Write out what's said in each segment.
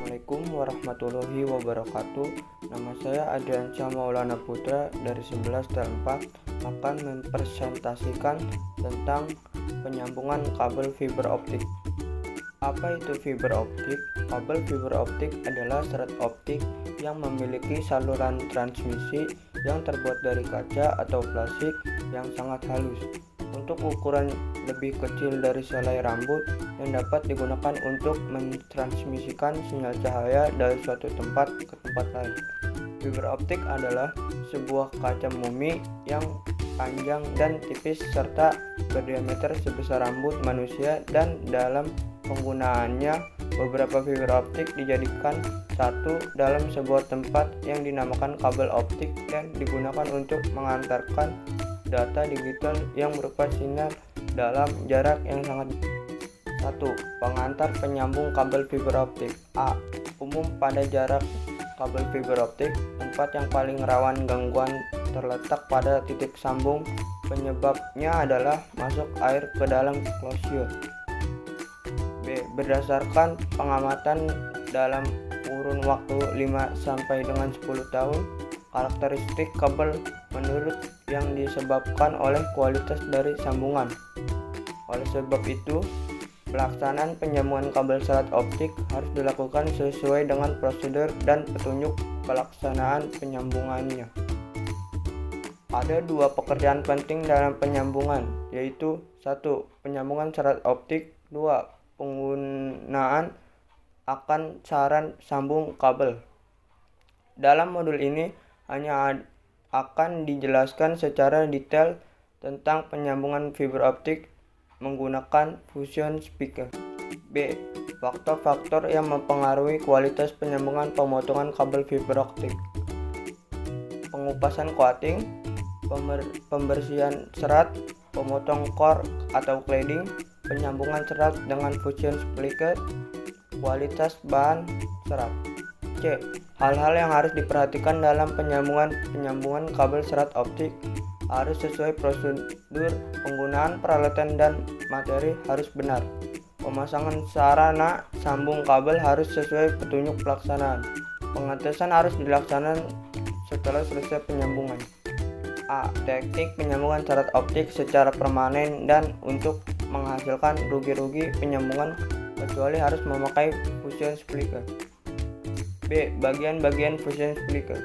Assalamualaikum warahmatullahi wabarakatuh. Nama saya Adriansyah Maulana Putra dari 11 dan 4 akan mempresentasikan tentang penyambungan kabel fiber optik. Apa itu fiber optik? Kabel fiber optik adalah serat optik yang memiliki saluran transmisi yang terbuat dari kaca atau plastik yang sangat halus. Untuk ukuran lebih kecil dari selai rambut yang dapat digunakan untuk mentransmisikan sinyal cahaya dari suatu tempat ke tempat lain. Fiber optik adalah sebuah kaca mumi yang panjang dan tipis serta berdiameter sebesar rambut manusia, dan dalam penggunaannya beberapa fiber optik dijadikan satu dalam sebuah tempat yang dinamakan kabel optik dan digunakan untuk mengantarkan data digital yang berupa sinyal dalam jarak yang sangat. 1. Pengantar penyambung kabel fiber optik. A. Umum pada jarak kabel fiber optik. Tempat yang paling rawan gangguan terletak pada titik sambung. Penyebabnya adalah masuk air ke dalam closure. B. Berdasarkan pengamatan dalam kurun waktu 5 sampai dengan 10 tahun, karakteristik kabel menurut yang disebabkan oleh kualitas dari sambungan. Oleh sebab itu, pelaksanaan penyambungan kabel serat optik harus dilakukan sesuai dengan prosedur dan petunjuk pelaksanaan penyambungannya. Ada dua pekerjaan penting dalam penyambungan, yaitu 1. Penyambungan serat optik. 2. Penggunaan akan saran sambung kabel. Dalam modul ini hanya akan dijelaskan secara detail tentang penyambungan fiber optik menggunakan fusion speaker. B. Faktor-faktor yang mempengaruhi kualitas penyambungan pemotongan kabel fiber optik. Pengupasan coating, pembersihan serat, pemotong core atau cladding, penyambungan serat dengan fusion speaker, kualitas bahan serat. C. Hal-hal yang harus diperhatikan dalam penyambungan kabel serat optik. Harus sesuai prosedur, penggunaan peralatan dan materi harus benar. Pemasangan sarana sambung kabel harus sesuai petunjuk pelaksanaan. Pengetesan harus dilaksanakan setelah selesai penyambungan. A. Teknik penyambungan serat optik secara permanen dan untuk menghasilkan rugi-rugi penyambungan kecuali harus memakai fusion speaker. B. Bagian-bagian fusion speaker.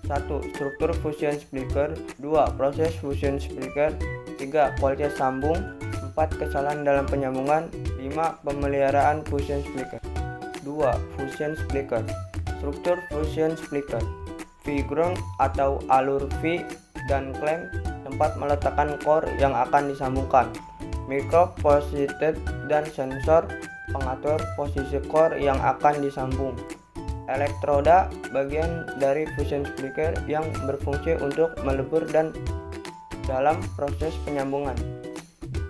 1. Struktur fusion speaker. 2. Proses fusion speaker. 3. Kualitas sambung. 4. Kesalahan dalam penyambungan. 5. Pemeliharaan fusion speaker. 2. Fusion speaker. Struktur fusion speaker. V-ground atau alur V dan clamp, tempat meletakkan core yang akan disambungkan. Microposited dan sensor, pengatur posisi core yang akan disambung. Elektroda, bagian dari fusion speaker yang berfungsi untuk melebur dan dalam proses penyambungan.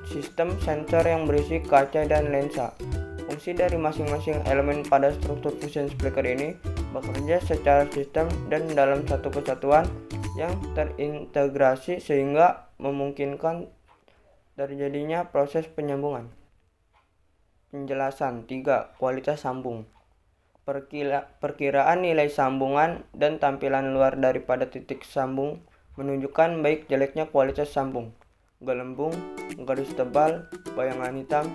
Sistem sensor yang berisi kaca dan lensa. Fungsi dari masing-masing elemen pada struktur fusion speaker ini bekerja secara sistem dan dalam satu kesatuan yang terintegrasi sehingga memungkinkan terjadinya proses penyambungan. Penjelasan. 3. Kualitas sambung. Perkiraan nilai sambungan dan tampilan luar daripada titik sambung menunjukkan baik jeleknya kualitas sambung. Gelembung, garis tebal, bayangan hitam.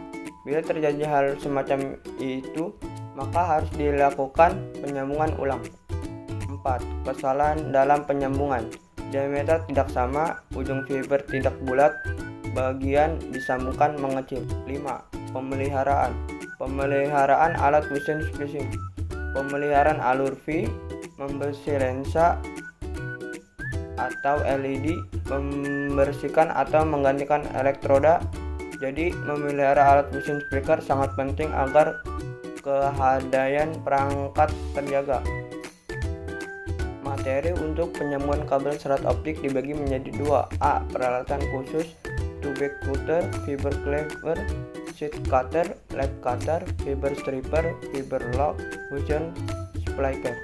Bila terjadi hal semacam itu, maka harus dilakukan penyambungan ulang. 4. Kesalahan dalam penyambungan. Diameter tidak sama, ujung fiber tidak bulat, bagian disambungkan mengecil. 5. Pemeliharaan. Pemeliharaan alat fusion spacing. Pemeliharaan alur V, membersih lensa atau LED, membersihkan atau menggantikan elektroda. Jadi memelihara alat fusion speaker sangat penting agar kehadaian perangkat terjaga. Materi untuk penyambungan kabel serat optik dibagi menjadi 2. A. Peralatan khusus, tube cutter, fiber cleaver, sheet cutter, lap cutter, fiber stripper, fiber lock, fusion splicer.